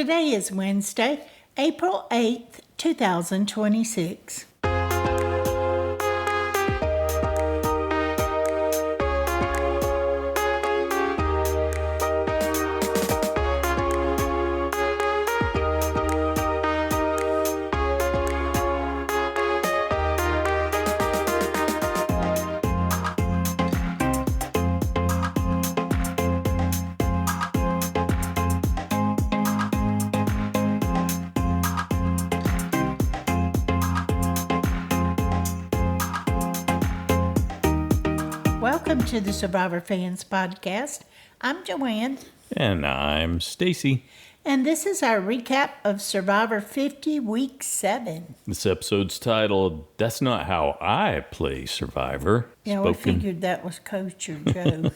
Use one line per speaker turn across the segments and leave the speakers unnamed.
Today is Wednesday, April 8th, 2026. Welcome to the Survivor Fans Podcast. I'm Joanne.
And I'm Stacy.
And this is our recap of Survivor 50, Week 7.
This episode's titled, That's Not How I Play Survivor.
Yeah, we figured that was Coach or Joe.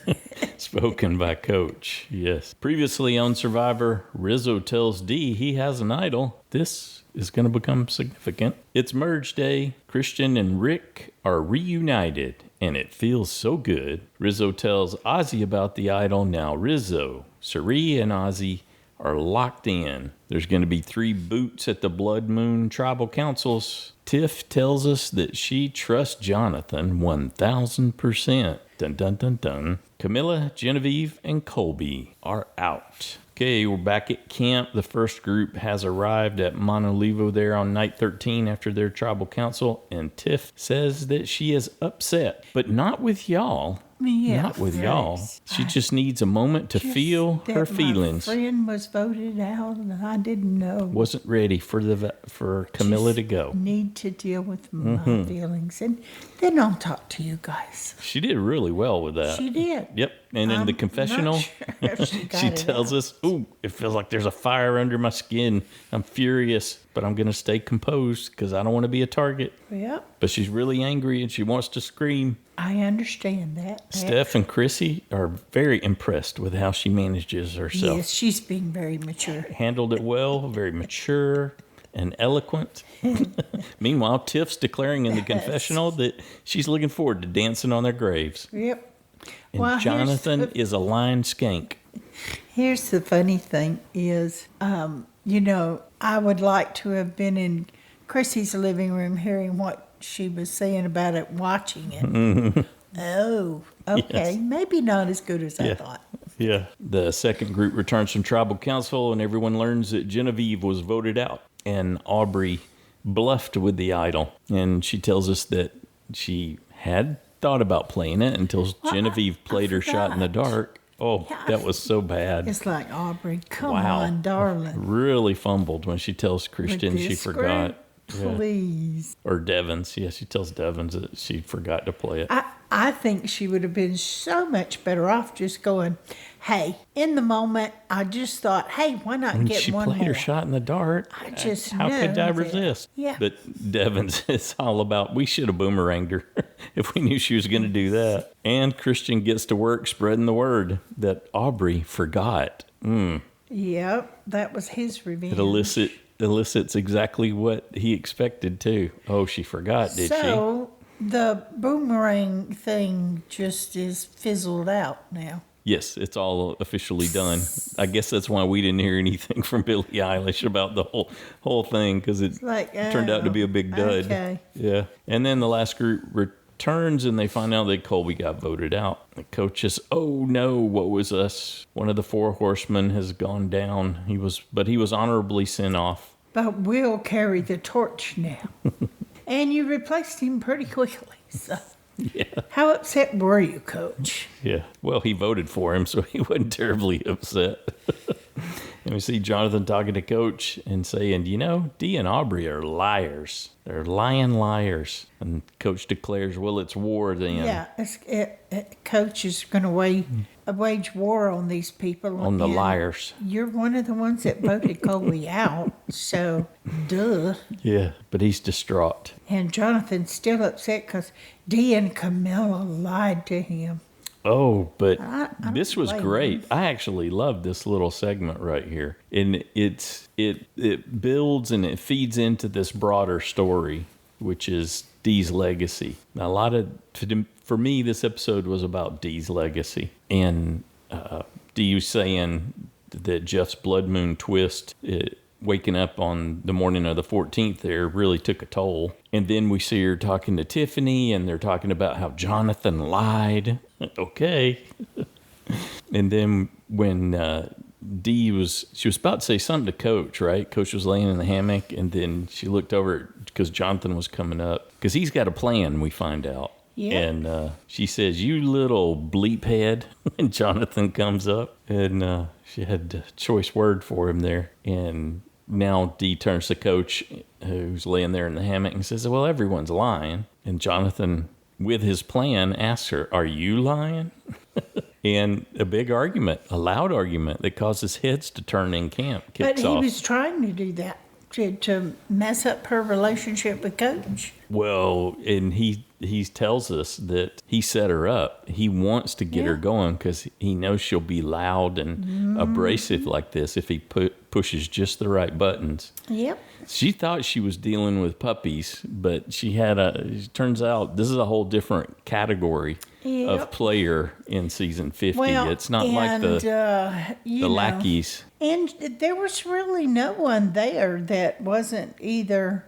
Spoken by Coach, yes. Previously on Survivor, Rizo tells Dee he has an idol. This is going to become significant. It's merge day. Christian and Rick are reunited, and it feels so good. Rizo tells Ozzy about the idol. Now Rizo, Cirie, and Ozzy are locked in. There's going to be 3 boots at the Blood Moon Tribal Councils. Tiff tells us that she trusts Jonathan 1,000%. Dun dun dun dun. Camilla, Genevieve, and Colby are out. Okay, we're back at camp. The first group has arrived at Manulevu there on night 13 after their tribal council, and Tiff says that she is upset, but not with y'all.
Yeah,
not with y'all. She just needs a moment to feel her feelings.
My friend was voted out, and I didn't know.
Wasn't ready for Camilla to go.
Need to deal with my feelings, and then I'll talk to you guys.
She did really well with that.
She did.
Yep. And in the confessional,
she
tells us, "Ooh, it feels like there's a fire under my skin. I'm furious, but I'm going to stay composed because I don't want to be a target."
Yep.
But she's really angry and she wants to scream.
I understand that.
Steph and Chrissy are very impressed with how she manages herself.
Yes, she's being very mature.
Handled it well, very mature and eloquent. Meanwhile, Tiff's declaring in the confessional that she's looking forward to dancing on their graves.
Yep.
And
well,
Jonathan is a lying skank.
Here's the funny thing is, I would like to have been in Chrissy's living room hearing what she was saying about it, watching it. Oh, okay.
Yes.
Maybe not as good as I thought.
Yeah. The second group returns from tribal council, and everyone learns that Genevieve was voted out, and Aubry bluffed with the idol. And she tells us that she had thought about playing it until Genevieve played her shot in the dark. Oh, yeah, that was so bad.
It's like, Aubry, come on, darling.
Really fumbled when she tells Christian she forgot.
Please.
Yeah. Or Devins. Yeah, she tells Devins that she forgot to play it.
I think she would have been so much better off just going, hey, in the moment, I just thought, hey, why not get one more?
She played her shot in the dark.
I just
How could I resist?
Yeah.
But Devins is all about, we should have boomeranged her if we knew she was going to do that. And Christian gets to work spreading the word that Aubry forgot.
Yep, that was his revenge.
It elicits exactly what he expected too. Oh, she forgot, did she?
So the boomerang thing just is fizzled out now.
Yes, it's all officially done. I guess that's why we didn't hear anything from Billie Eilish about the whole thing, because it turned out to be a big dud.
Okay.
Yeah. And then the last group returns and they find out that Colby got voted out. The coach is, oh no, what was us? One of the 4 horsemen has gone down. He was honorably sent off.
But we'll carry the torch now. And you replaced him pretty quickly. So.
Yeah.
How upset were you, Coach?
Yeah. Well, he voted for him, so he wasn't terribly upset. And we see Jonathan talking to Coach and saying, Dee and Aubry are liars. They're lying liars. And Coach declares, well, it's war then.
Yeah, Coach is going to wage war on these people.
On the liars.
You're one of the ones that voted Colby out, so duh.
Yeah, but he's distraught.
And Jonathan's still upset because Dee and Camilla lied to him.
Oh, but
I
this was great. I actually love this little segment right here. And it builds and it feeds into this broader story, which is Dee's legacy. Now, for me, this episode was about Dee's legacy. And Dee was saying believed that Jeff's blood moon twist, waking up on the morning of the 14th there, really took a toll. And then we see her talking to Tiffany, and they're talking about how Jonathan lied. Okay. And then when she was about to say something to Coach, right? Coach was laying in the hammock, and then she looked over because Jonathan was coming up. Because he's got a plan, we find out.
Yeah.
And she says, "You little bleep head." And Jonathan comes up, and she had a choice word for him there. And now Dee turns to Coach, who's laying there in the hammock, and says, "Well, everyone's lying." And Jonathan, with his plan, asks her, "Are you lying?" And a big argument, a loud argument that causes heads to turn in camp kicks
But he
off.
was trying to do that to mess up her relationship with Coach.
Well, and he tells us that he set her up. He wants to get her going because he knows she'll be loud and abrasive like this if he pushes just the right buttons.
Yep.
She thought she was dealing with puppies, but it turns out this is a whole different category of player in season 50.
Well,
it's not like the lackeys.
And there was really no one there that wasn't either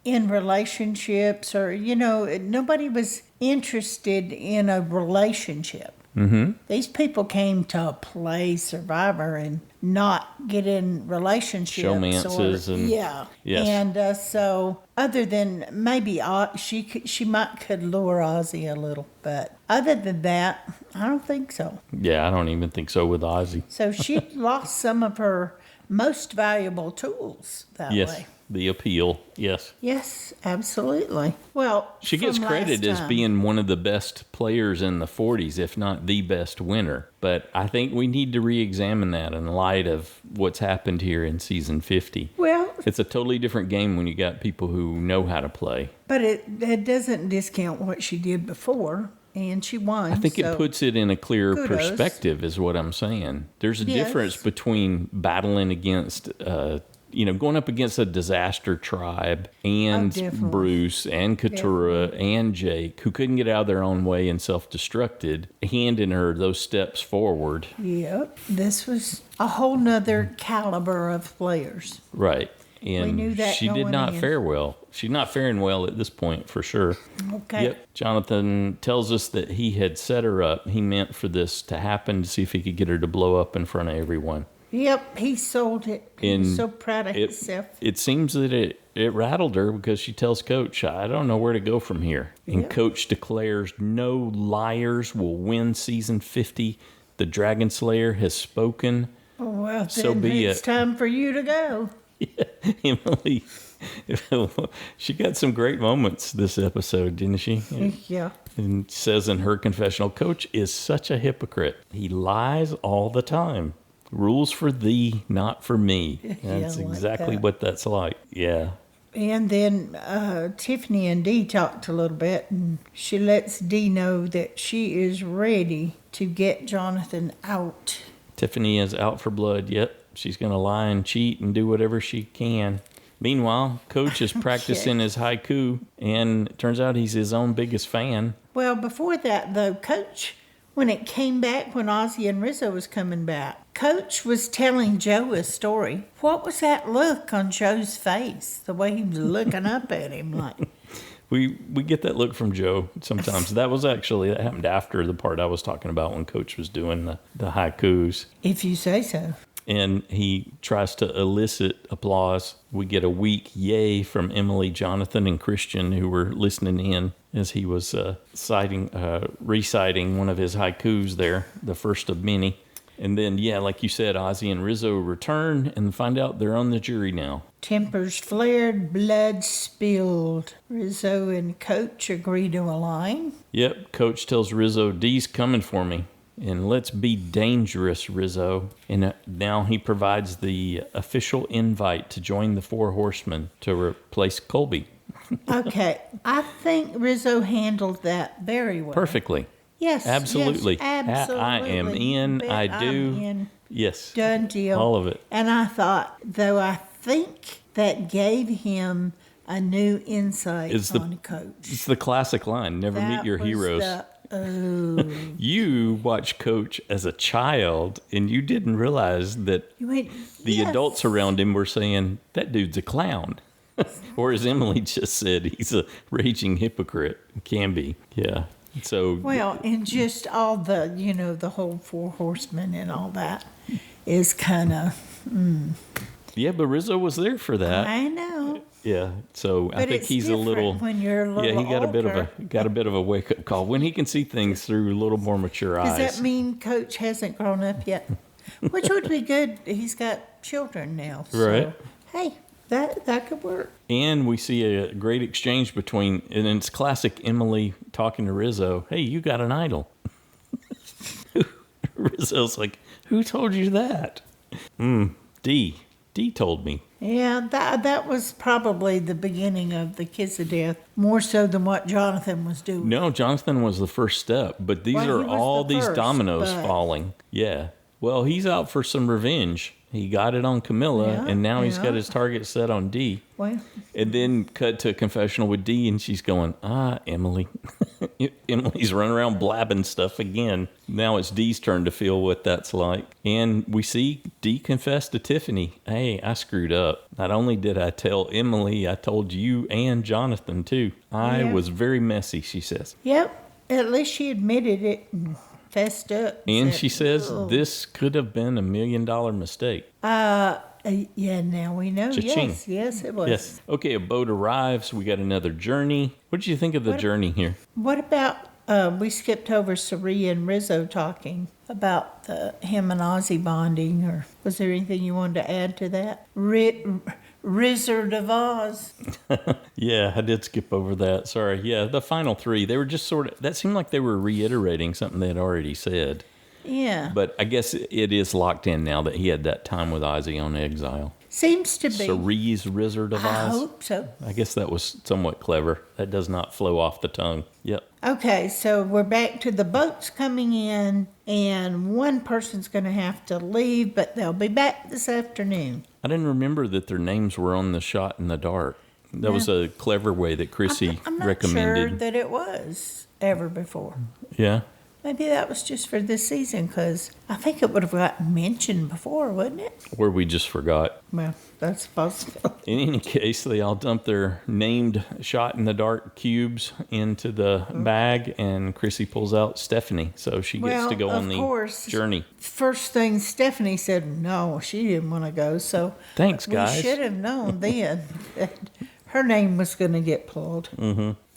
in relationships or, nobody was interested in a relationship. Mm-hmm. These people came to play Survivor and not get in relationships.
Showmances
And so other than maybe she could lure Ozzy a little, but other than that, I don't think so.
Yeah, I don't even think so with Ozzy.
So she lost some of her most valuable tools that way.
The appeal, yes.
Yes, absolutely. Well,
she gets credit as being one of the best players in the 40s, if not the best winner. But I think we need to re-examine that in light of what's happened here in season 50.
Well,
it's a totally different game when you got people who know how to play.
But it doesn't discount what she did before. And she won.
I think it puts it in a clearer perspective, is what I'm saying. There's a difference between battling against, going up against a disaster tribe and Bruce and Keturah and Jake, who couldn't get out of their own way and self-destructed, handing her those steps forward.
Yep. This was a whole nother caliber of players.
Right. And
we knew that
she did not fare well. She's not faring well at this point, for sure.
Okay.
Yep. Jonathan tells us that he had set her up. He meant for this to happen to see if he could get her to blow up in front of everyone.
Yep, he sold it. He was so proud of himself.
It seems that it rattled her because she tells Coach, "I don't know where to go from here." And Coach declares, "No liars will win season 50. The Dragon Slayer has spoken."
Oh, well,
so
then
be
it's time for you to go.
Yeah, Emily, she got some great moments this episode, didn't she?
Yeah.
And says in her confessional, "Coach is such a hypocrite. He lies all the time. Rules for thee, not for me." That's exactly what that's like. Yeah.
And then Tiffany and Dee talked a little bit, and she lets Dee know that she is ready to get Jonathan out.
Tiffany is out for blood. Yep. She's going to lie and cheat and do whatever she can. Meanwhile, Coach is practicing his haiku, and it turns out he's his own biggest fan.
Well, before that, though, Coach, when it came back, when Ozzy and Rizo was coming back, Coach was telling Joe a story. What was that look on Joe's face? The way he was looking up at him like...
We get that look from Joe sometimes. That happened after the part I was talking about when Coach was doing the haikus.
If you say so.
And he tries to elicit applause. We get a weak yay from Emily, Jonathan, and Christian, who were listening in as he was reciting one of his haikus there, the first of many. And then, like you said, Ozzy and Rizo return and find out they're on the jury now.
Tempers flared, blood spilled. Rizo and Coach agree to align.
Yep, Coach tells Rizo, "Dee's coming for me. And let's be dangerous, Rizo." And now he provides the official invite to join the Four Horsemen to replace Colby.
Okay, I think Rizo handled that very well.
Perfectly.
Yes.
Absolutely.
Yes, absolutely.
I am in. I do.
I'm in.
Yes.
Done deal.
All of it.
And I thought, though, I think that gave him a new insight on Coach.
It's the classic line, never meet your heroes.
Oh.
You watched Coach as a child, and you didn't realize that
You went,
the
yes.
adults around him were saying, that dude's a clown. Or as Emily just said, he's a raging hypocrite. Can be. Yeah. So,
Well, and just all the, the whole Four Horsemen and all that is kind of,
yeah, but Rizzo was there for that.
I know.
Yeah, so I
But
think
it's
he's a little.
different when you're a little
Yeah, he got
older.
a bit of a wake up call when he can see things through a little more mature
Does
eyes.
that mean Coach hasn't grown up yet? Which would be good. He's got children now. So,
Right.
hey, that could work.
And we see a great exchange between, and it's classic Emily talking to Rizzo. Hey, you got an idol. Rizzo's like, who told you that? D told me.
Yeah, that was probably the beginning of the kiss of death, more so than what Jonathan was doing.
No, Jonathan was the first step, but these
Well, he
are
was
all
the
these
first,
dominoes
but-
falling. Yeah. Well, he's out for some revenge. He got it on Camilla,
Yeah,
and now he's got
yeah.
his target set on D.
Well,
And then cut to a confessional with D, and she's going, Emily. Emily's running around blabbing stuff again. Now it's D's turn to feel what that's like. And we see D confess to Tiffany, hey, I screwed up. Not only did I tell Emily, I told you and Jonathan, too. I
Yeah.
was very messy, she says.
yep, at least she admitted it and fessed up.
And
said,
she says,
"Oh."
this could have been $1 million mistake.
Yeah, now we know.
Cha-ching.
Yes, it was.
Yes. Okay, a boat arrives. We got another journey. What did you think of the journey here?
What about, we skipped over Cirie and Rizzo talking about him and Ozzy bonding, or was there anything you wanted to add to that? Rizzard of Oz.
Yeah, I did skip over that. Sorry. Yeah, the final three, they were just sort of, that seemed like they were reiterating something they had already said.
Yeah.
But I guess it is locked in now that he had that time with Ozzy on Exile.
Seems to be.
Cirie's Wizard of
I
Oz.
hope so.
I guess that was somewhat clever. That does not flow off the tongue. Yep.
Okay, so we're back to the boats coming in, and one person's going to have to leave, but they'll be back this afternoon.
I didn't remember that their names were on the shot in the dark. That was a clever way that Chrissy
I'm not
recommended.
sure that it was ever before.
Yeah.
Maybe that was just for this season, because I think it would have gotten mentioned before, wouldn't it?
Or we just forgot.
Well, that's possible.
In any case, they all dump their named shot in the dark cubes into the bag, and Chrissy pulls out Stephenie, so she gets to go
Well,
on
of
the
course.
journey.
First thing, Stephenie said no, she didn't want to go, so
Thanks,
we
guys.
should have known then that her name was going to get pulled.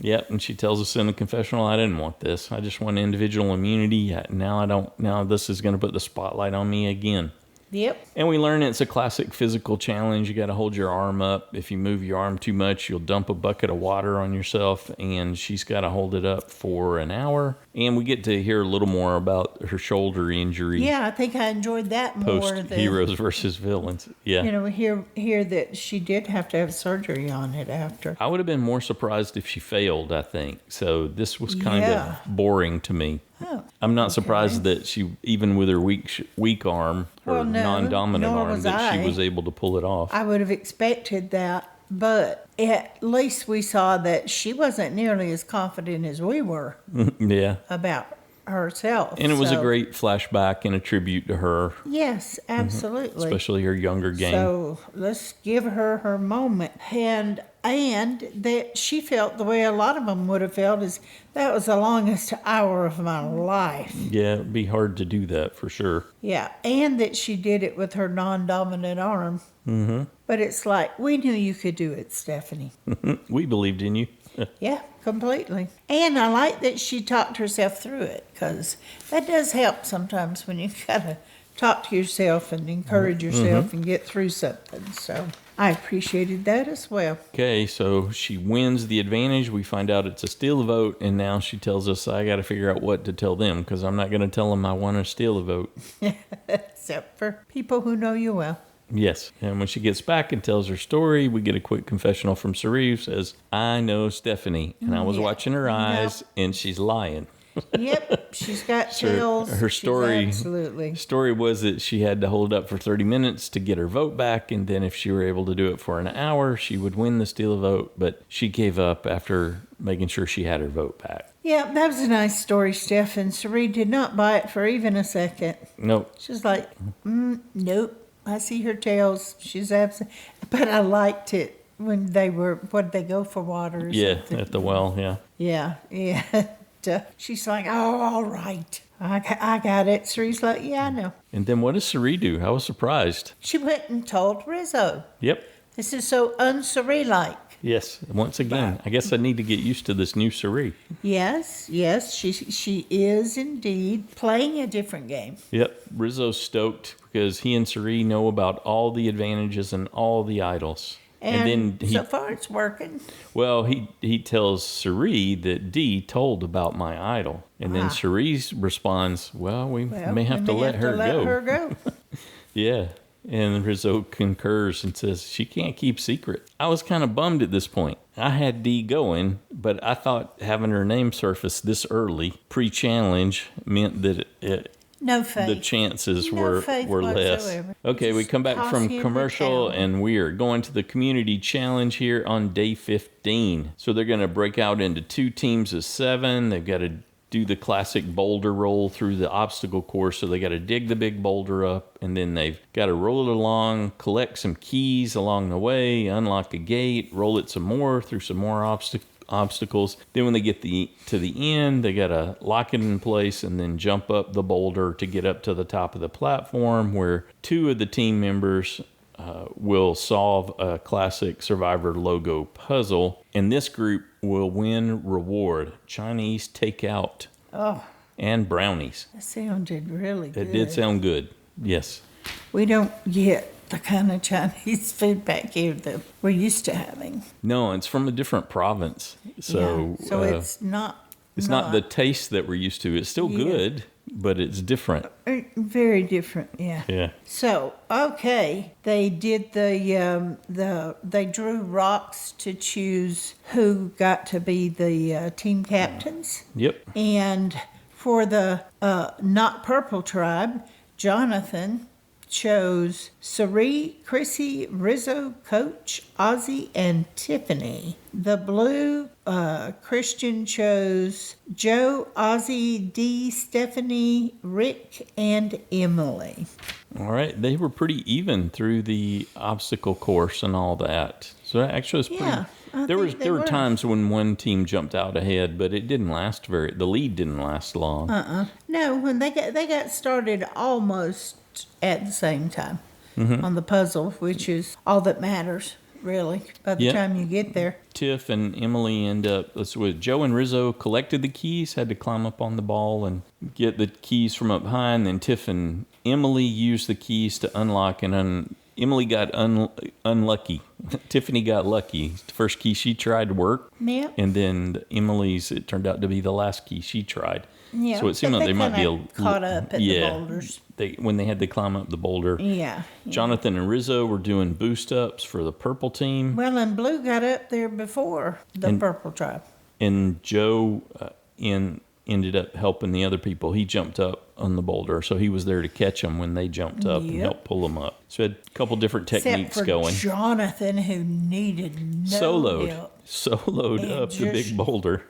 Yep, and she tells us in the confessional, I didn't want this. I just want individual immunity. Now I don't. Now this is going to put the spotlight on me again.
Yep.
And we learn it's a classic physical challenge. You got to hold your arm up. If you move your arm too much, you'll dump a bucket of water on yourself. And she's got to hold it up for an hour. And we get to hear a little more about her shoulder injury.
Yeah, I think I enjoyed that more.
Post
than,
heroes versus villains. Yeah.
we hear that she did have to have surgery on it after.
I would have been more surprised if she failed, I think. So this was kind
Yeah.
of boring to me.
Oh,
I'm not surprised that she, even with her weak arm, her
Well, no,
non-dominant
nor
arm,
was
that she
I.
was able to pull it off.
I would have expected that, but at least we saw that she wasn't nearly as confident as we were
Yeah.
about herself.
And it was a
So,
great flashback and a tribute to her,
Yes, absolutely.
especially her younger game.
So let's give her her moment. And that she felt the way a lot of them would have felt is that was the longest hour of my life.
Yeah, it'd be hard to do that for sure.
Yeah, and that she did it with her non-dominant arm. Mm-hmm. But it's like, we knew you could do it, Stephenie.
We believed in you.
Yeah, completely. And I like that she talked herself through it, because that does help sometimes when you gotta talk to yourself and encourage yourself and get through something. So I appreciated that as well.
Okay, so she wins the advantage. We find out it's a steal a vote, and now she tells us I got to figure out what to tell them because I'm not going to tell them I want to steal a vote.
Except for people who know you well.
Yes, and when she gets back and tells her story, we get a quick confessional from Cirie who says, I know Stephenie, and I was
Yeah.
watching her eyes, and she's lying.
Yep, she's got chills.
Her
She's
story
absolutely.
story was that she had to hold up for 30 minutes to get her vote back, and then if she were able to do it for an hour, she would win the steal a vote, but she gave up after making sure she had her vote back.
Yeah, that was a nice story, Steph. And Cirie did not buy it for even a second.
Nope.
She's like, nope. I see her tails. She's absent. But I liked it when they were, what did they go for water or
Yeah,
something?
at the well, yeah.
Yeah. She's like, oh, all right. I got it. Cirie's like, yeah, I know.
And then what does Cirie do? I was surprised.
She went and told Rizo.
Yep.
This is so un-Cirie-like.
Yes. Once again, I guess I need to get used to this new Cirie.
Yes, she is indeed playing a different game.
Yep. Rizzo's stoked because he and Cirie know about all the advantages and all the idols.
And
then
so far it's working.
Well, he tells Cirie that Dee told about my idol. And then Cirie responds, well, we may have to let her go. Yeah. And Rizzo concurs and says she can't keep secret. I was kind of bummed at this point. I had Dee going, but I thought having her name surface this early, pre-challenge, meant that
No faith.
the chances
No
were
faith
less.
whatsoever.
Okay, we come back from
Costume
commercial
talent.
and we are going to the community challenge here on day 15. So they're going to break out into 2 teams of 7. They've got to do the classic boulder roll through the obstacle course. So they got to dig the big boulder up and then they've got to roll it along, collect some keys along the way, unlock a gate, roll it some more through some more obstacles. Then when they get to the end, they got to lock it in place and then jump up the boulder to get up to the top of the platform where 2 of the team members will solve a classic Survivor logo puzzle. And this group will win reward, Chinese takeout and brownies.
That sounded really good.
It did sound good, yes.
We don't get the kind of Chinese food back here that we're used to having.
No, it's from a different province. So,
yeah. So it's not
the taste that we're used to. It's still good, but it's different.
Very different, yeah.
Yeah.
So, okay, they did they drew rocks to choose who got to be the team captains.
Yep.
And for the not purple tribe, Jonathan chose Cirie, Chrissy, Rizo, Coach, Ozzy, and Tiffany. The blue Christian chose Joe, Ozzy, Dee, Stephenie, Rick, and Emily.
All right. They were pretty even through the obstacle course and all that. So that actually was pretty...
Yeah,
There were times when one team jumped out ahead, but it didn't last the lead didn't last long.
No, when they got started almost at the same time on the puzzle, which is all that matters, really, by the time you get there.
Tiff and Emily end up with Joe and Rizzo collected the keys, had to climb up on the ball and get the keys from up high, and then Tiff and Emily used the keys to unlock and Emily got unlucky. Tiffany got lucky. The first key she tried worked.
Yeah.
And then Emily's, it turned out to be the last key she tried.
Yeah.
So it seemed like they might be
caught up at the boulders.
When they had to climb up the boulder.
Yeah.
Jonathan and Rizzo were doing boost ups for the purple team.
Well, and Blue got up there before the purple tribe.
And Joe ended up helping the other people. He jumped up on the boulder, so he was there to catch them when they jumped up and help pull them up. So had a couple different techniques
Except for
going.
Jonathan, who needed no help.
Soloed up the big boulder.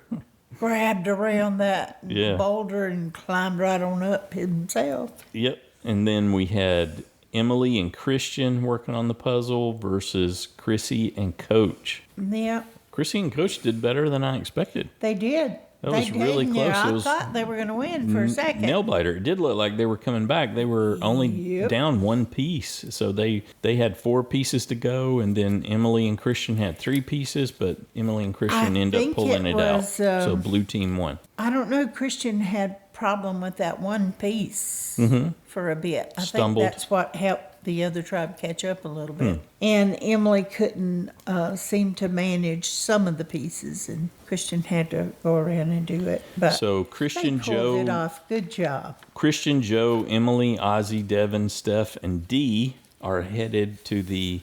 Grabbed around that boulder and climbed right on up himself.
Yep. And then we had Emily and Christian working on the puzzle versus Chrissy and Coach.
Yeah.
Chrissy and Coach did better than I expected.
They did.
That was really close.
I thought they were going to win for a second.
Nail biter. It did look like they were coming back. They were only down 1 piece. So they had 4 pieces to go, and then Emily and Christian had 3 pieces, but Emily and Christian ended up pulling it out. So blue team won.
I don't know. Christian had problem with that 1 piece for a bit. I think that's what helped the other tribe catch up a little bit. And Emily couldn't seem to manage some of the pieces, and Christian had to go around and do it. But
so Christian,
they pulled it off. Good job.
Christian, Joe, Emily, Ozzy, Devin, Steph, and Dee are headed to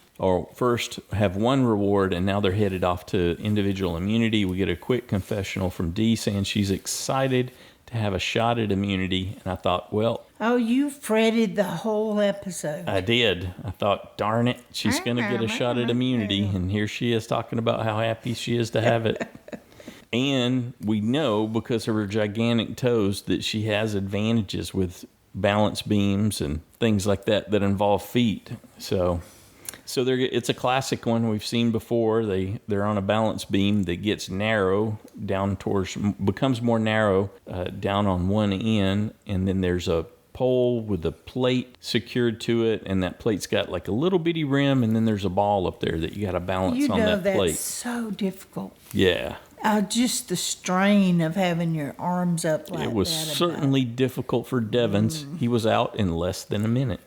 first have 1 reward, and now they're headed off to individual immunity. We get a quick confessional from Dee saying she's excited to have a shot at immunity. And I thought, well...
Oh, you fretted the whole episode.
I did. I thought, darn it, she's going to get a shot at immunity. And here she is talking about how happy she is to have it. And we know because of her gigantic toes that she has advantages with balance beams and things like that involve feet. So it's a classic one we've seen before. They're on a balance beam that gets narrow becomes more narrow down on one end, and then there's a pole with a plate secured to it, and that plate's got like a little bitty rim, and then there's a ball up there that you got to balance on that plate.
That's so difficult.
Yeah.
Just the strain of having your arms up like that.
It was certainly difficult for Devins. He was out in less than a minute.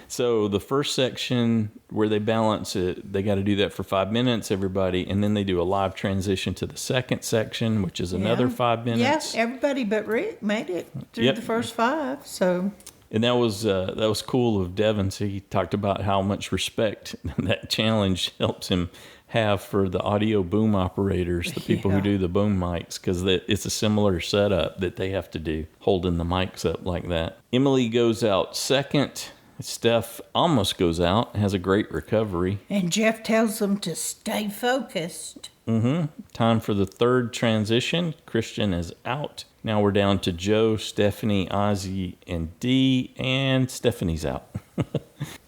So the first section where they balance it, they got to do that for 5 minutes, everybody, and then they do a live transition to the second section, which is another 5 minutes.
Yeah, everybody but Rick made it through the first 5. So.
And that was cool of Devins. He talked about how much respect that challenge helps him have for the audio boom operators, the people who do the boom mics, because it's a similar setup that they have to do, holding the mics up like that. Emily goes out second. Steph almost goes out, has a great recovery.
And Jeff tells them to stay focused.
Time for the third transition. Christian is out. Now we're down to Joe, Stephenie, Ozzy, and Dee, and Stephenie's out.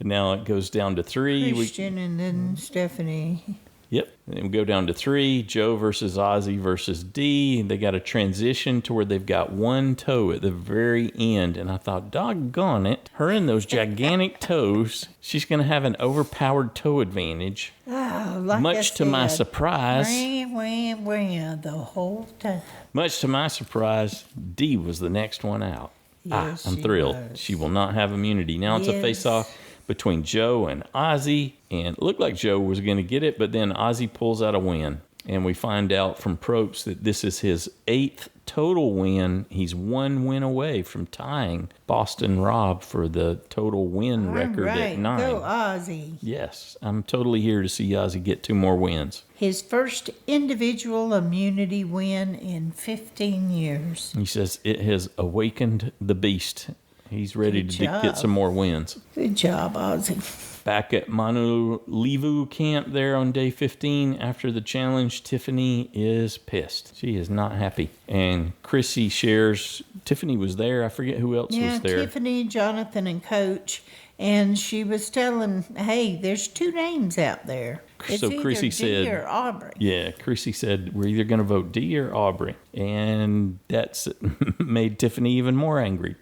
Now it goes down to 3.
Christian and then Stephenie.
Yep. And we go down to 3, Joe versus Ozzy versus Dee. They got a transition to where they've got one toe at the very end. And I thought, doggone it, her and those gigantic toes, she's going to have an overpowered toe advantage.
Oh, like
much to my surprise.
The whole time.
Much to my surprise, Dee was the next one out.
Yes,
I'm thrilled. She will not have immunity. Now it's a face-off between Joe and Ozzy, and it looked like Joe was going to get it, but then Ozzy pulls out a win. And we find out from Probst that this is his 8th total win. He's 1 win away from tying Boston Rob for the total win record at 9.
Go Ozzy.
Yes, I'm totally here to see Ozzy get 2 more wins.
His first individual immunity win in 15 years.
He says it has awakened the beast. He's ready to get some more wins.
Good job, Ozzy.
Back at Manulevu camp there on day 15 after the challenge, Tiffany is pissed. She is not happy. And Chrissy shares, Tiffany was there. I forget who else was there.
Tiffany, Jonathan, and Coach. And she was telling, hey, there's 2 names out there. It's
so Chrissy
Dee
said,
or Aubry.
Yeah, Chrissy said, we're either going to vote Dee or Aubry. And that's made Tiffany even more angry.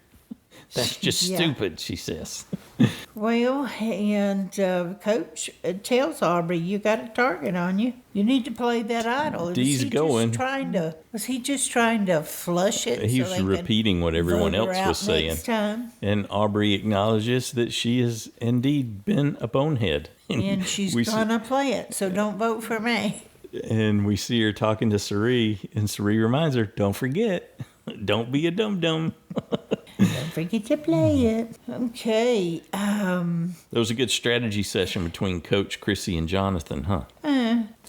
That's just stupid, she says.
Well, and Coach tells Aubry, you got a target on you. You need to play that idol.
Dee's going.
Was he just trying to flush it?
He was repeating what everyone else was saying.
Next time?
And Aubry acknowledges that she has indeed been a bonehead.
And she's going to play it, so don't vote for me.
And we see her talking to Cirie, and Cirie reminds her, don't forget, don't be a dum-dum.
Don't forget to play it. Okay.
There was a good strategy session between Coach, Chrissy, and Jonathan, huh?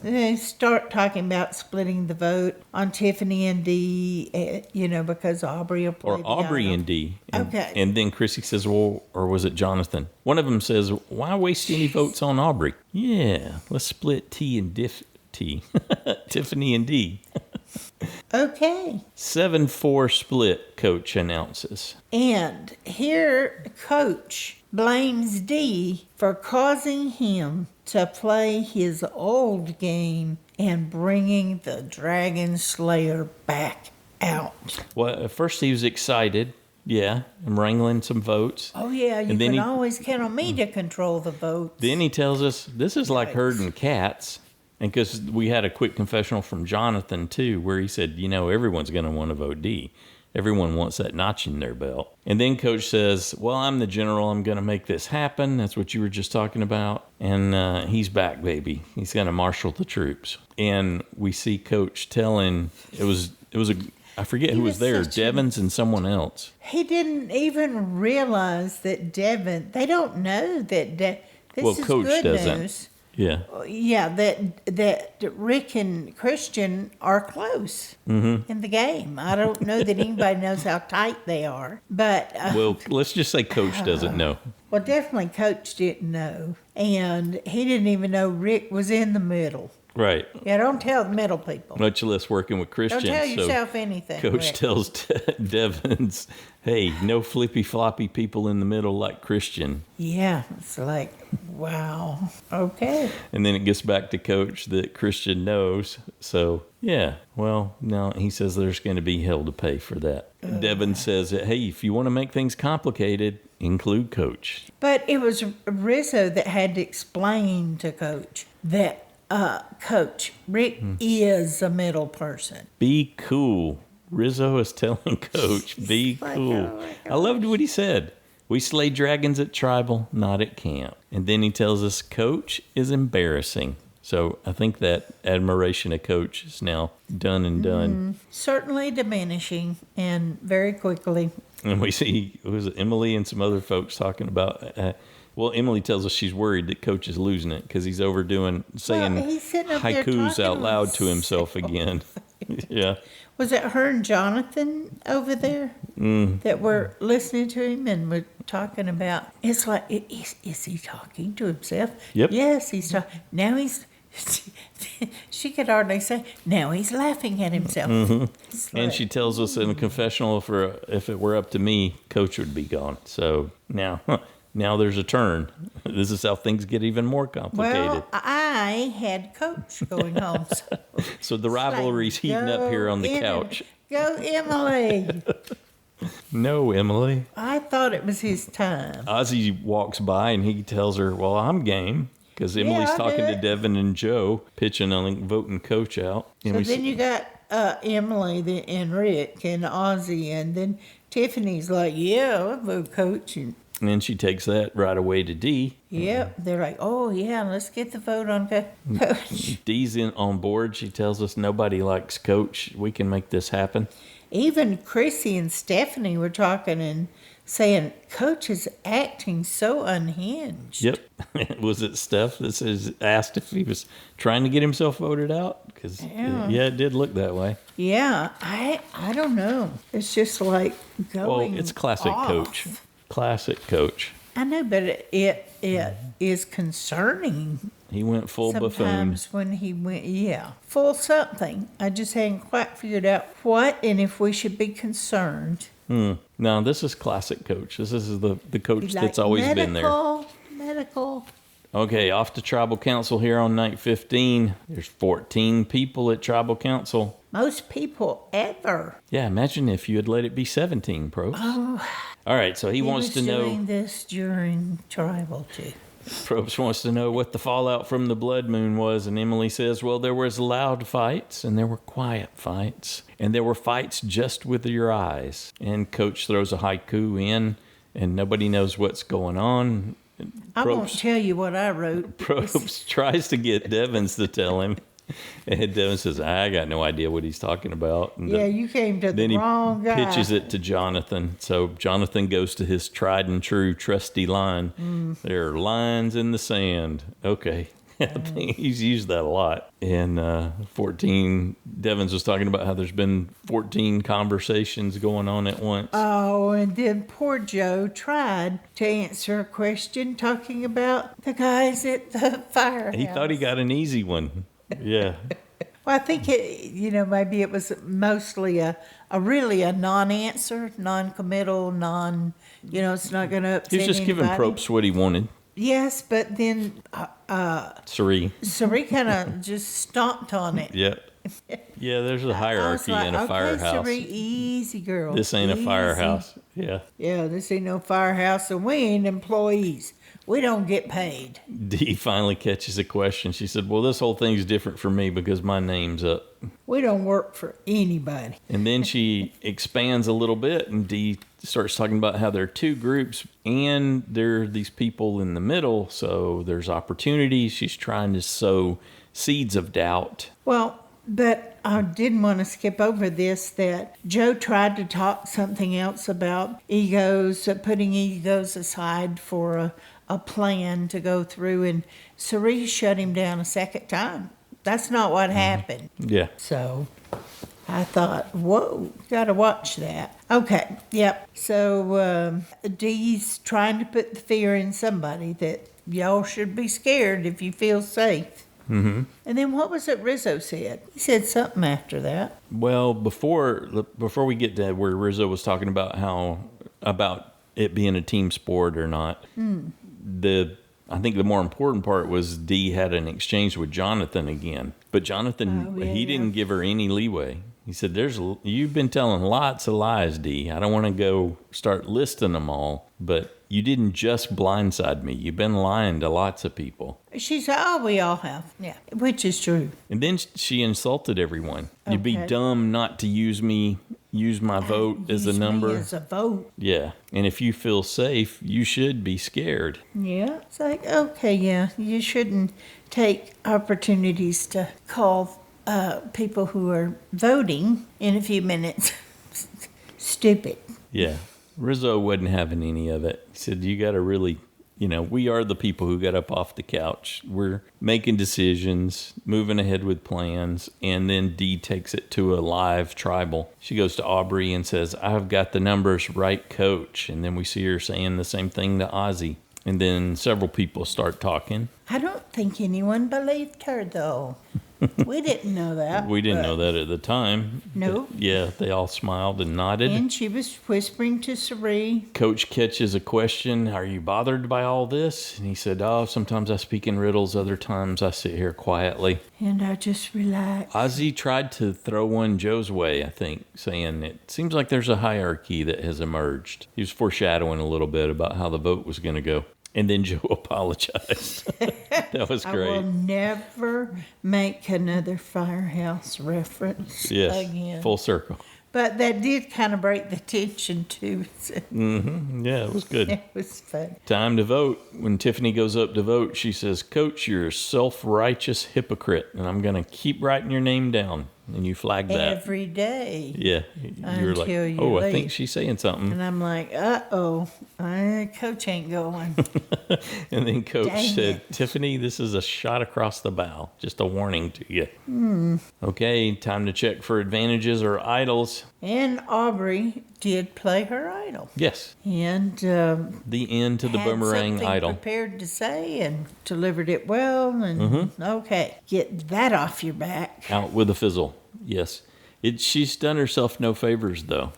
They start talking about splitting the vote on Tiffany and Dee, because Aubry will play
Or Aubry
idol.
and Dee.
Okay.
And then Chrissy says, well, or was it Jonathan? One of them says, why waste any votes on Aubry? Yeah, let's split T and Tiffany and Dee.
Okay.
7-4 split, Coach announces.
And here, Coach blames Dee for causing him to play his old game and bringing the Dragon Slayer back out.
Well, at first he was excited. Yeah, I'm wrangling some votes.
Oh, yeah, you can always count on me to control the votes.
Then he tells us this is like herding cats. And because we had a quick confessional from Jonathan, too, where he said, everyone's going to want to vote D. Everyone wants that notch in their belt. And then Coach says, well, I'm the general. I'm going to make this happen. That's what you were just talking about. And he's back, baby. He's going to marshal the troops. And we see Coach telling, I forget who was there, Devins and someone else.
He didn't even realize that they don't know that this is
Coach
good
doesn't.
news.
Yeah.
Yeah, that Rick and Christian are close in the game. I don't know that anybody knows how tight they are, but
well, let's just say Coach doesn't know.
Well, definitely Coach didn't know, and he didn't even know Rick was in the middle.
Right.
Yeah, don't tell the middle people.
Much less working with Christian.
Don't tell
So
yourself anything.
Coach
Rick.
tells Devins, hey, no flippy floppy people in the middle like Christian.
Yeah, it's like, wow. Okay.
And then it gets back to Coach that Christian knows. So, yeah, well, now he says there's going to be hell to pay for that. Devin says, hey, if you want to make things complicated, include Coach.
But it was Rizzo that had to explain to Coach that, Coach, Rick is a middle person.
Be cool. Rizzo is telling Coach, be cool.
Oh my
I loved what he said. We slay dragons at tribal, not at camp. And then he tells us Coach is embarrassing. So I think that admiration of Coach is now done and done.
Certainly diminishing, and very quickly.
And we see, was it Emily and some other folks talking about, well, Emily tells us she's worried that Coach is losing it because he's overdoing, saying
he's sitting up there
haikus
talking
out loud to
himself.
himself again. Yeah.
Was it her and Jonathan over there that were listening to him and were talking about? It's like, is he talking to himself?
Yep.
Yes, he's talking. Now he's. She could hardly say. Now he's laughing at himself. It's
And
like,
she tells us in a confessional, if it were up to me, Coach would be gone. So now there's a turn. This is how things get even more complicated.
well, I had Coach going home.
So the rivalry's heating up here on the couch.
Go, Emily.
No, Emily.
I thought it was his time.
Ozzy walks by and he tells her, well, I'm game. Because Emily's
I'll do
talking to
it.
Devin and Joe, pitching on voting Coach out. And
So
we
then
see-
you got Emily and Rick and Ozzy, and then Tiffany's like, yeah, I'll vote Coach. And
then she takes that right away to D.
yep, they're like, oh, yeah, let's get the vote on Coach.
D's on board. She tells us nobody likes Coach. We can make this happen.
Even Chrissy and Stephenie were talking and saying, Coach is acting so unhinged.
Yep. Was it Steph that says, asked if he was trying to get himself voted out? Because,
Yeah.
it did look that way.
Yeah, I don't know. It's just like going
Well, it's classic
off.
Coach. Classic Coach.
I know, but it is concerning.
He went full buffoon.
Sometimes when he went, full something. I just hadn't quite figured out what and if we should be concerned.
No, this is classic Coach. This is the coach
Like
that's always been there.
Medical.
Okay, off to Tribal Council here on night 15. There's 14 people at Tribal Council.
Most people ever.
Yeah, imagine if you had let it be 17, Probst.
Oh,
All right, so he wants
was
to know.
doing this during tribal too.
Probst wants to know what the fallout from the blood moon was, and Emily says, well, there was loud fights, and there were quiet fights, and there were fights just with your eyes. And Coach throws a haiku in, and nobody knows what's going on.
I won't
Probst,
tell you what I wrote.
Probst tries to get Devins to tell him, and Devin says, I got no idea what he's talking about. And
Yeah, you came to
then
the
he
wrong guy.
pitches it to Jonathan. So Jonathan goes to his tried and true trusty line. There are lines in the sand. Okay. I think he's used that a lot. And 14, Devins was talking about how there's been 14 conversations going on at once.
Oh, and then poor Joe tried to answer a question talking about the guys at the firehouse.
He thought he got an easy one. Yeah.
Well, I think maybe it was mostly a really a non-answer, non-committal, it's not going to upset
He was just giving
anybody.
Probst what he wanted.
Yes, but then
Cirie.
Cirie kind of just stomped on it.
Yeah. Yeah, there's a
I was
hierarchy
like,
in a firehouse.
Cirie, easy girl.
This ain't a
easy.
firehouse. Yeah.
Yeah, this ain't no firehouse, and we ain't employees. We don't get paid.
Dee finally catches a question. She said, well, this whole thing's different for me because my name's up.
We don't work for anybody.
And then she expands a little bit, and Dee starts talking about how there are two groups, and there are these people in the middle, so there's opportunities. She's trying to sow seeds of doubt.
Well, but I didn't want to skip over this, that Joe tried to talk something else about egos, putting egos aside for a plan to go through, and Cirie shut him down a second time. That's not what happened.
Yeah.
So I thought, whoa, got to watch that. Okay, yep. So Dee's trying to put the fear in somebody that y'all should be scared if you feel safe.
Mm-hmm.
And then what was it Rizo said? He said something after that.
Well, before we get to where Rizo was talking about about it being a team sport or not, I think the more important part was Dee had an exchange with Jonathan again. But Jonathan, he didn't give her any leeway. He said, you've been telling lots of lies, Dee. I don't want to go start listing them all, but you didn't just blindside me. You've been lying to lots of people.
She said, oh, we all have. Yeah, which is true.
And then she insulted everyone. Okay. You'd be dumb not to use my vote as a number.
Me as a vote.
Yeah. And if you feel safe, you should be scared.
Yeah. It's like, okay, yeah, you shouldn't take opportunities to call people who are voting in a few minutes stupid.
Yeah. Rizo wasn't having any of it. He said, you got to really, we are the people who got up off the couch. We're making decisions, moving ahead with plans, and then Dee takes it to a live tribal. She goes to Aubry and says, I've got the numbers right, coach. And then we see her saying the same thing to Ozzy. And then several people start talking.
I don't think anyone believed her, though. We didn't know that.
We didn't know that at the time.
No.
Yeah, they all smiled and nodded.
And she was whispering to Cirie.
Coach catches a question, are you bothered by all this? And he said, oh, sometimes I speak in riddles, other times I sit here quietly.
And I just relax.
Ozzy tried to throw one Joe's way, I think, saying it seems like there's a hierarchy that has emerged. He was foreshadowing a little bit about how the vote was going to go. And then Joe apologized. That was great.
I will never make another Firehouse reference again.
Full circle.
But that did kind of break the tension, too.
Yeah, it was good.
It was fun.
Time to vote. When Tiffany goes up to vote, she says, Coach, you're a self-righteous hypocrite, and I'm going to keep writing your name down. And you flag that.
Every day.
Yeah. You're like, I think she's saying something.
And I'm like, Coach ain't going.
And then Coach said, Tiffany, this is a shot across the bow. Just a warning to you. Okay, time to check for advantages or idols.
And Aubry did play her idol.
Yes.
And
the end to the boomerang idol.
Prepared to say and delivered it well. And okay, get that off your back.
Out with a fizzle. Yes. She's done herself no favors, though.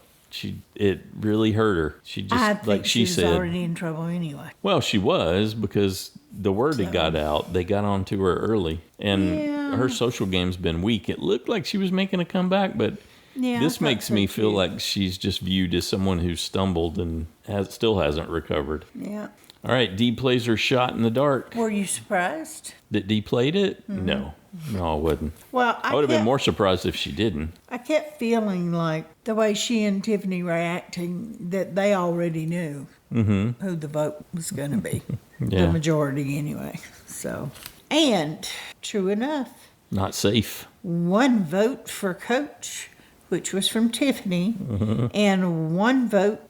It really hurt her. She just,
I think
like she said,
was already in trouble anyway.
Well, she was, because the word had got out. They got onto her early. And her social game's been weak. It looked like she was making a comeback, but this makes me feel like she's just viewed as someone who stumbled and still hasn't recovered.
Yeah.
All right, Dee plays her shot in the dark.
Were you surprised?
That Dee played it? No, I wouldn't.
Well,
I would have been more surprised if she didn't.
I kept feeling like the way she and Tiffany were acting, that they already knew who the vote was going to be. The majority anyway. So, and true enough.
Not safe.
One vote for Coach, which was from Tiffany, and one vote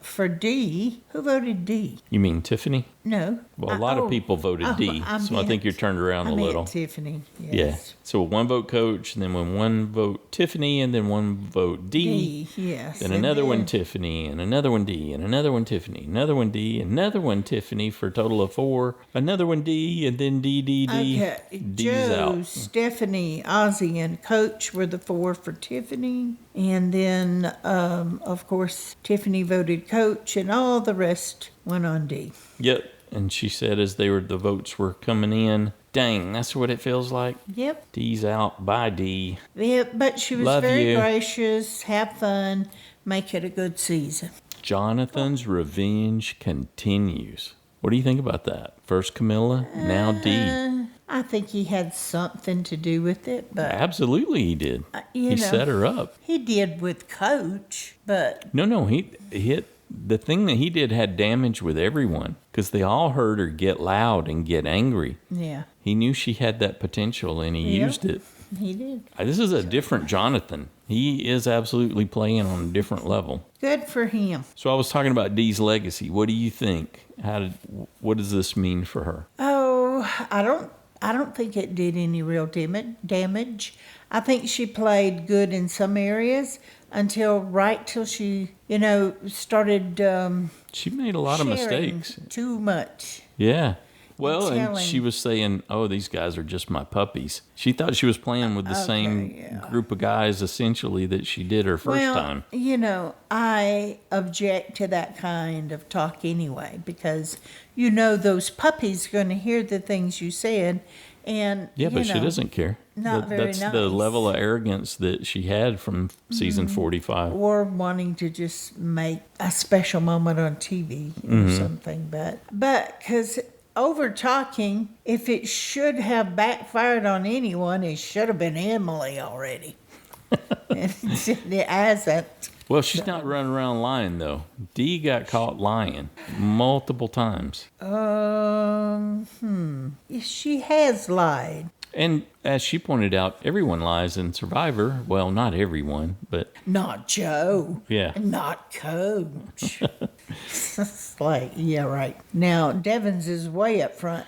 for Dee. Who voted Dee?
You mean Tiffany?
No.
Well, a lot of people voted Dee, so I think you're turned around a little.
Tiffany, yes.
Yeah. So one vote Coach, and then one vote Tiffany, and then one vote Dee.
Yes.
Then another one Tiffany, and another one Dee, and another one Tiffany, another one Dee, another one Tiffany for a total of 4. Another one Dee, and then Dee.
Okay.
Dee's
Joe,
out.
Stephenie, Ozzy, and Coach were the 4 for Tiffany. And then, of course, Tiffany voted Coach, and all the rest went on Dee.
Yep. And she said as the votes were coming in, dang, that's what it feels like.
Yep.
Dee's out. Bye, Dee.
Yeah, but she was
Love
very
you.
gracious. Have fun. Make it a good season.
Jonathan's revenge continues. What do you think about that? First Camilla, now Dee.
I think he had something to do with it, but
Absolutely he did. He set her up.
he did with Coach, but
No, he hit. The thing that he did had damage with everyone because they all heard her get loud and get angry.
yeah,
He knew she had that potential and he used it.
he did.
This is a different Jonathan. He is absolutely playing on a different level.
Good for him.
So I was talking about Dee's legacy. What do you think? What does this mean for her?
Oh, I don't think it did any real damage. I think she played good in some areas till she, started
She made a lot of
sharing
mistakes.
too much.
Yeah. Well, and
telling-
she was saying, "Oh, these guys are just my puppies." She thought she was playing with the same
yeah.
group of guys, essentially, that she did her first time.
You know, I object to that kind of talk anyway, because you know those puppies are going to hear the things you said, and
Yeah, but
you
she
know,
doesn't care.
not very
That's the
nice. Mm-hmm.
level of arrogance that she had from season 45.
or wanting to just make a special moment on TV or something. But because over talking, if it should have backfired on anyone, it should have been Emily already. And it hasn't.
Well, she's not running around lying, though. Dee got caught lying multiple times.
She has lied.
And as she pointed out, everyone lies in Survivor. Well, not everyone, but
Not Joe.
Yeah.
Not Coach. It's like, yeah, right. Now, Devon's is way up front.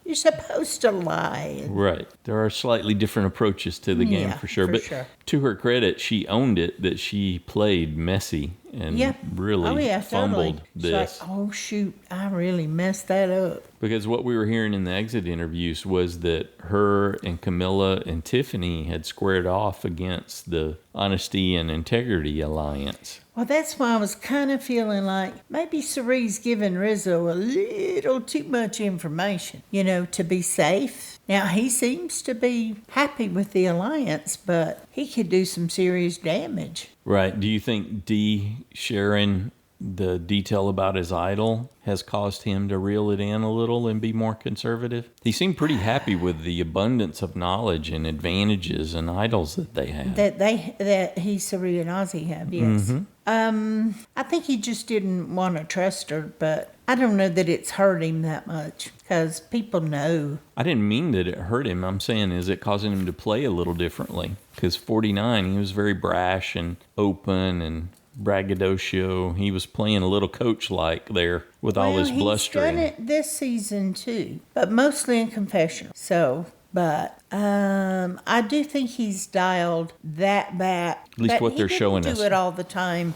You're supposed to lie.
right. There are slightly different approaches to the game
Yeah,
for sure.
for
But
sure.
to her credit, she owned it that she played messy and
Yeah.
really
Oh, yeah,
fumbled
totally. It's
this.
like, oh, shoot, I really messed that up.
Because what we were hearing in the exit interviews was that her and Camilla and Tiffany had squared off against the Honesty and Integrity Alliance.
Well, that's why I was kind of feeling like maybe Cirie's giving Rizo a little too much information, to be safe. Now, he seems to be happy with the alliance, but he could do some serious damage.
Right. Do you think Dee sharing the detail about his idol has caused him to reel it in a little and be more conservative? He seemed pretty happy with the abundance of knowledge and advantages and idols that they had.
That he, Cirie, and Ozzy have, yes. I think he just didn't want to trust her, but I don't know that it's hurt him that much, because people know.
I didn't mean that it hurt him. I'm saying, is it causing him to play a little differently? Because 49, he was very brash and open and braggadocio. He was playing a little coach-like there with all his blustering.
He's done it this season too, but mostly in confessional. So, but I do think he's dialed that back.
At least
But
what they're showing
He
us.
didn't do it all the time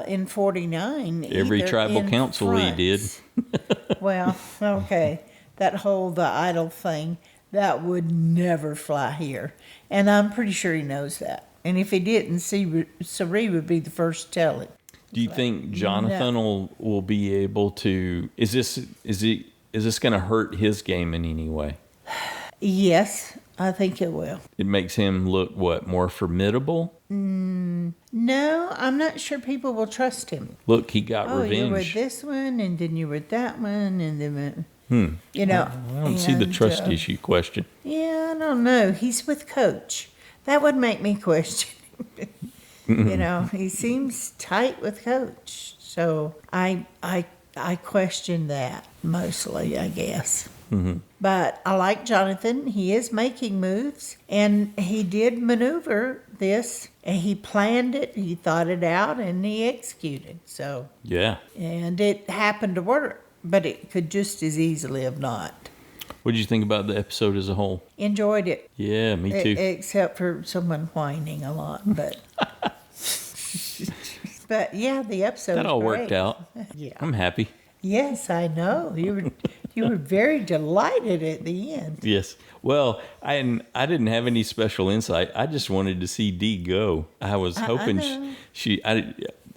in 49.
Every
either
tribal
in
council he did.
Well, okay, the idol thing, that would never fly here, and I'm pretty sure he knows that. And if he didn't, Cirie would be the first to tell him.
Do you think Jonathan will be able to? Is this going to hurt his game in any way?
Yes, I think it will.
It makes him look more formidable.
No, I'm not sure people will trust him.
Look, he got
Oh, you were
revenge.
this one, and then you were that one, and then,
I don't see the trust issue question.
Yeah, I don't know. He's with Coach. That would make me question. He seems tight with Coach, so I question that mostly, I guess. But I like Jonathan. He is making moves, and he did maneuver this, and he planned it, he thought it out, and he executed. So,
Yeah.
and it happened to work, but it could just as easily have not.
What did you think about the episode as a whole?
Enjoyed it.
Yeah, me too.
Except for someone whining a lot, but but yeah, the episode
That
was
all
great.
worked out.
Yeah.
I'm happy.
Yes, I know. You were very delighted at the end.
Yes. Well, I didn't have any special insight. I just wanted to see Dee go. I was hoping
know.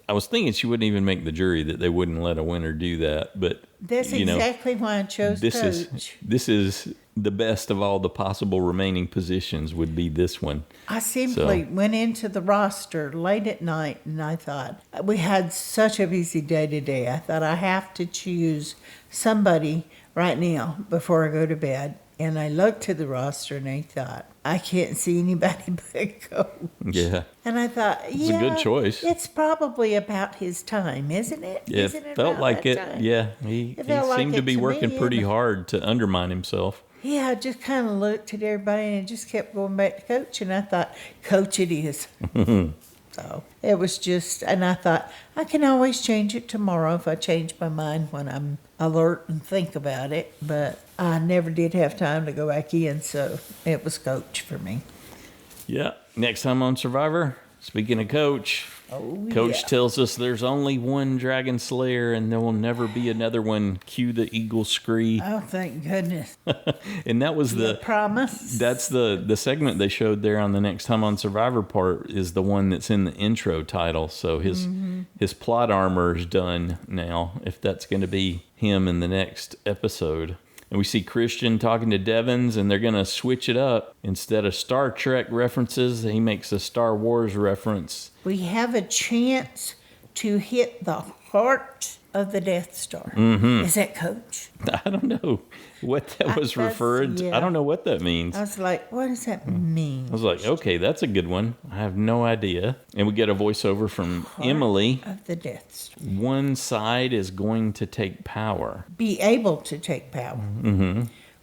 I was thinking she wouldn't even make the jury, that they wouldn't let a winner do that. But
That's exactly why I chose Coach.
This is the best of all the possible remaining positions would be this one.
I simply went into the roster late at night, and I thought, we had such a busy day today. I thought, I have to choose somebody right now before I go to bed. And I looked to the roster, and I thought, I can't see anybody but Coach.
Yeah.
And I thought,
It's a good choice.
It's probably about his time, isn't it?
Yeah,
Isn't
it felt
about
like
that
it.
time?
Yeah. He
felt like
seemed to
it
be
to
working
me,
pretty
and-
hard to undermine himself.
Yeah, I just kind of looked at everybody, and it just kept going back to Coach, and I thought, Coach it is. So it was just, and I thought, I can always change it tomorrow if I change my mind when I'm alert and think about it. But I never did have time to go back in, so it was Coach for me.
Yeah. Next time on Survivor, speaking of Coach,
Oh,
Coach
yeah.
tells us there's only one dragon slayer and there will never be another one. Cue the eagle scree.
Oh, thank goodness.
And that was
The promise.
that's the segment they showed there on the Next Time on Survivor part is the one that's in the intro title. So his plot armor is done now, if that's going to be him in the next episode. And we see Christian talking to Devins, and they're going to switch it up. Instead of Star Trek references, he makes a Star Wars reference.
We have a chance to hit the heart of the Death Star. Is that Coach?
I don't know what that was referred to.
yeah.
I don't know what that means.
I was like, what does that mean?
I was like, okay, that's a good one. I have no idea. And we get a voiceover from Emily.
Of the Death Star.
One side is going to take power.
Be able to take power.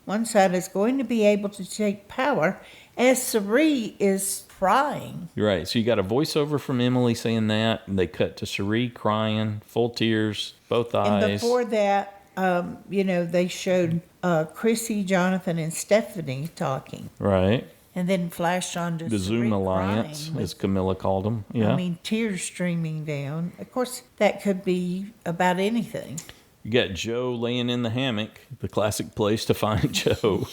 One side is going to be able to take power as Cirie is crying.
You're right. So you got a voiceover from Emily saying that, and they cut to Cirie crying, full tears, both eyes.
And before that, they showed Chrissy, Jonathan, and Stephenie talking.
Right.
And then flashed on to
The Zoom
Cirie
Alliance,
crying
as Camilla called them. Yeah.
I mean, tears streaming down. Of course, that could be about anything.
You got Joe laying in the hammock, the classic place to find Joe.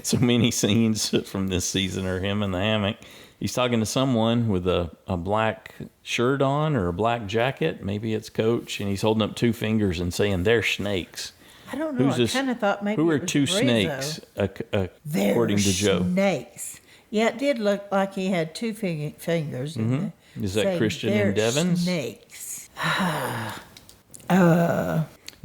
So many scenes from this season are him in the hammock. He's talking to someone with a black shirt on or a black jacket. Maybe it's Coach. And he's holding up two fingers and saying, they're snakes.
I don't know. I kind of thought maybe
Who are
it was
two
Rizo.
snakes, according to Joe?
Snakes. Yeah, it did look like he had two fingers. In
Is that Christian and Devins?
Snakes.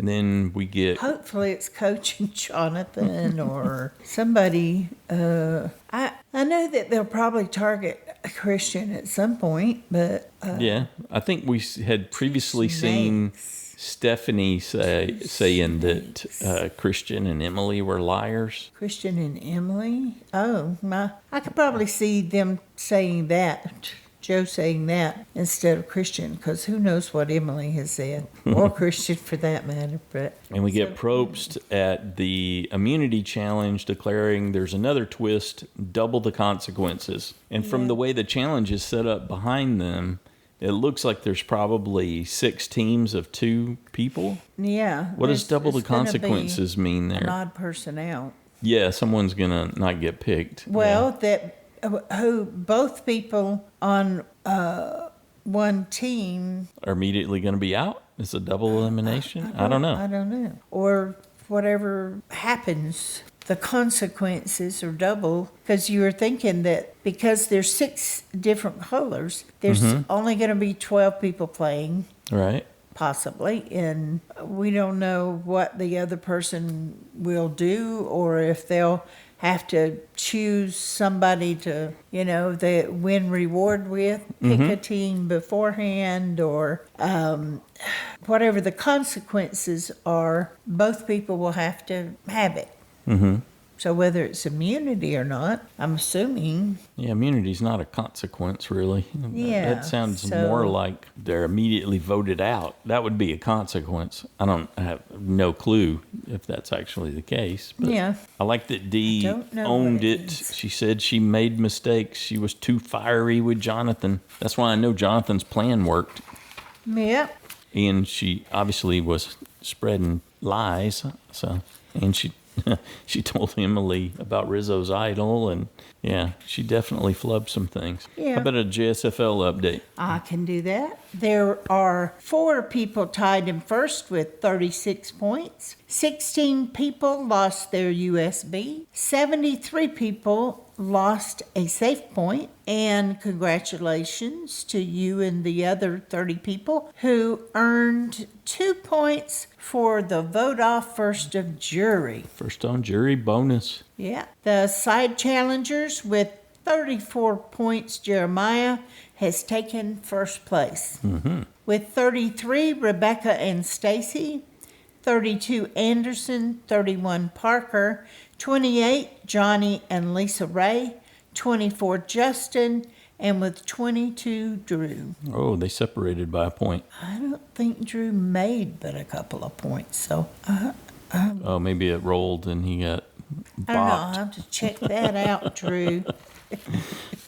And then we get...
Hopefully it's Coach and Jonathan or somebody. I know that they'll probably target a Christian at some point, but...
yeah, I think we had previously seen Stephenie saying that Christian and Emily were liars.
Christian and Emily? Oh, I could probably see them saying that, Joe saying that instead of Christian, because who knows what Emily has said, or Christian for that matter. But
and we get Probst at the immunity challenge declaring there's another twist, double the consequences. And from the way the challenge is set up behind them, it looks like there's probably 6 teams of 2 people.
Yeah.
What does double the consequences mean there?
An odd person out.
Yeah, someone's going to not get picked.
Well, who both people on one team
Are immediately going to be out? It's a double elimination? I don't know.
I don't know. Or whatever happens, the consequences are double, because you were thinking that because there's 6 different colors, there's only going to be 12 people playing.
Right.
Possibly, and we don't know what the other person will do, or if they'll have to choose somebody to, they win reward with, pick a team beforehand, or whatever the consequences are, both people will have to have it. So whether it's immunity or not, I'm assuming.
Yeah, immunity's not a consequence, really.
Yeah,
That sounds
so-
more like they're immediately voted out. That would be a consequence. I have no clue if that's actually the case. But
Yeah.
I like that Dee
don't know
owned
what it
it.
means.
She said she made mistakes. She was too fiery with Jonathan. That's why I know Jonathan's plan worked.
Yeah.
And she obviously was spreading lies. And she told Emily about Rizzo's idol, and yeah, she definitely flubbed some things.
Yeah.
How about a JSFL update?
I can do that. There are 4 people tied in first with 36 points. 16 people lost their USB. 73 people lost a safe point. And congratulations to you and the other 30 people who earned 2 points for the vote off first of jury.
First on jury bonus.
Yeah. The side challengers with 34 points, Jeremiah has taken first place. With 33, Rebecca and Stacy. 32, Anderson. 31, Parker. 28, Johnny and Lisa Ray. 24, Justin. And with 22, Drew.
Oh, they separated by a point.
I don't think Drew made but a couple of points, so
Oh, maybe it rolled and he got
I don't know. I'll
bopped.
have to check that out, Drew.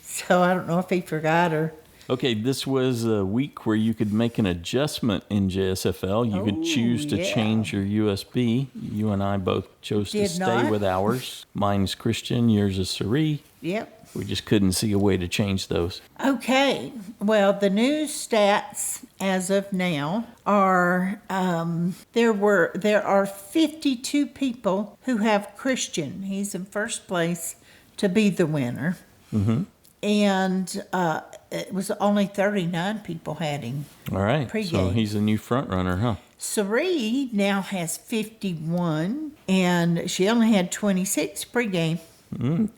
So I don't know if he forgot or
Okay, this was a week where you could make an adjustment in JSFL. You could choose to change your USB. You and I both chose to stay with ours. Mine's Christian, yours is Cirie.
Yep.
We just couldn't see a way to change those.
Okay. Well, the news stats as of now are there are 52 people who have Christian. He's in first place to be the winner. Mm-hmm. And it was only 39 people had him.
All right.
Pre-game.
So he's a new front runner, huh?
Cirie now has 51, and she only had 26 pregame.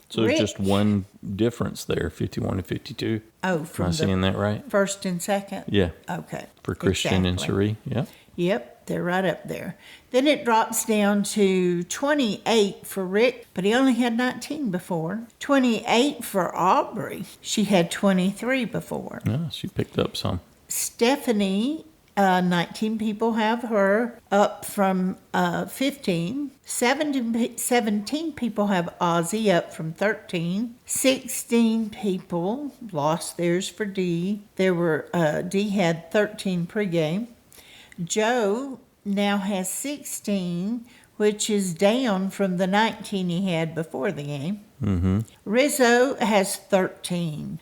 So
Rick,
just one difference there, 51 to 52.
Oh, from
Am I saying that right?
First and second?
Yeah.
Okay.
For Christian and Cirie, yeah.
Yep, they're right up there. Then it drops down to 28 for Rick, but he only had 19 before. 28 for Aubry. She had 23 before.
Yeah, she picked up some.
Stephenie, 19 people have her, up from 15. 17 people have Ozzy, up from 13. 16 people lost theirs for D. D had 13 pregame. Joe now has 16, which is down from the 19 he had before the game. Mm-hmm. Rizo has 13.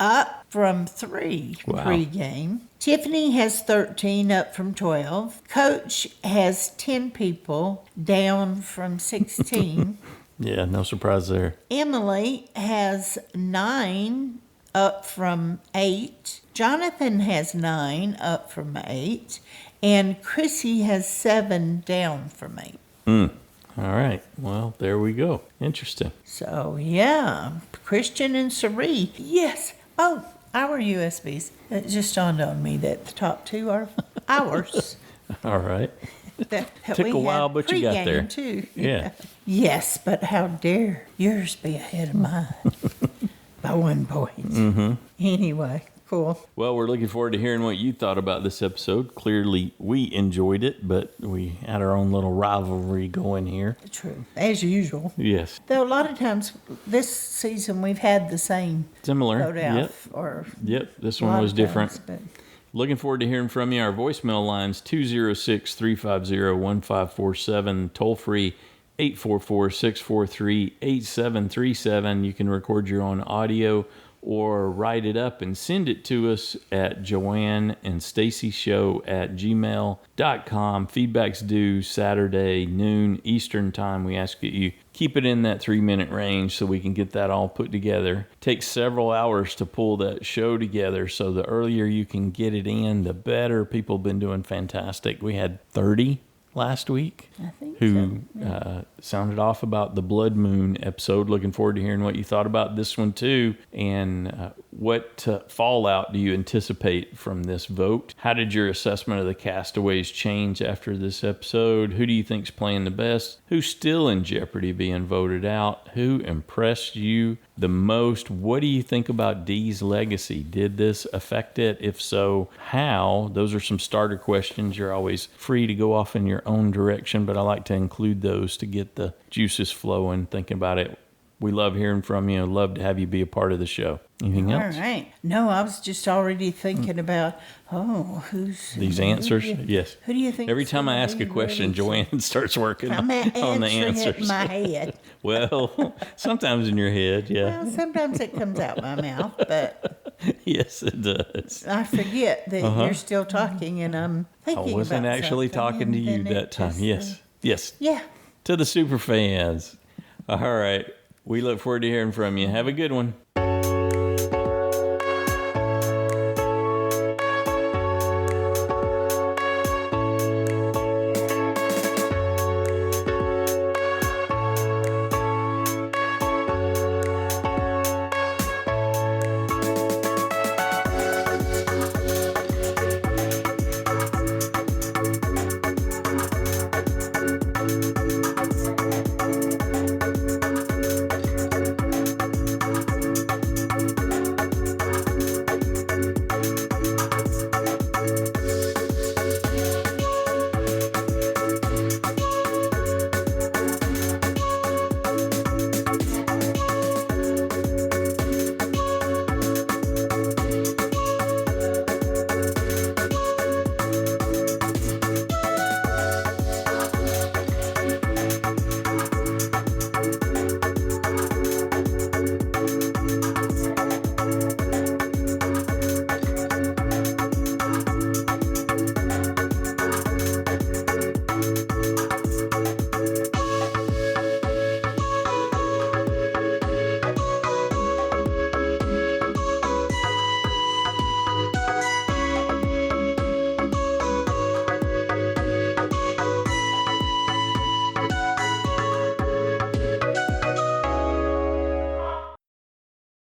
Up from 3 pregame. Tiffany has 13, up from 12. Coach has 10 people, down from 16.
Yeah, no surprise there.
Emily has 9, up from 8. Jonathan has 9, up from 8. And Chrissy has 7, down from 8.
All right. Well, there we go. Interesting.
So, yeah, Christian and Cirie. Yes. Oh, our USBs. It just dawned on me that the top 2 are ours.
All right.
that
Took a while, but you got there.
Too.
Yeah.
Yes, but how dare yours be ahead of mine by 1 point. Mm-hmm. Anyway, cool.
Well, we're looking forward to hearing what you thought about this episode. Clearly, we enjoyed it, but we had our own little rivalry going here.
True, as usual.
Yes.
Though a lot of times this season we've had the same
Similar.
vote out.
Yep.
Or
this one was different.
But
Looking forward to hearing from you. Our voicemail line's 206-350-1547, toll free 844-643-8737. You can record your own audio or write it up and send it to us at joanneandstacyshow@gmail.com. Feedback's due Saturday, noon Eastern time. We ask that you keep it in that 3-minute range so we can get that all put together. Takes several hours to pull that show together, so the earlier you can get it in, the better. People have been doing fantastic. We had 30 last week
I think
who
so. Yeah.
sounded off about the Blood Moon episode. Looking forward to hearing what you thought about this one too, and what fallout do you anticipate from this vote? How did your assessment of the castaways change after this episode? Who do you think's playing the best? Who's still in jeopardy being voted out? Who impressed you the most? What do you think about Dee's legacy? Did this affect it? If so, how? Those are some starter questions. You're always free to go off in your own direction, but I like to include those to get the juices flowing, thinking about it. We love hearing from you. Love to have you be a part of the show. Anything else?
All right. No, I was just already thinking about, who's...
These answers? Yes.
Who do you think...
Every time I ask a question, Joanne starts working on the answers.
In my head.
Well, sometimes in your head, yeah.
Well, sometimes it comes out my mouth, but...
Yes, it does.
I forget that you're still talking, and I'm thinking about
I wasn't actually
something,
talking to
and
you
then
that
it
time.
just,
Yes. Yes.
Yeah.
To the super fans. All right. We look forward to hearing from you. Have a good one.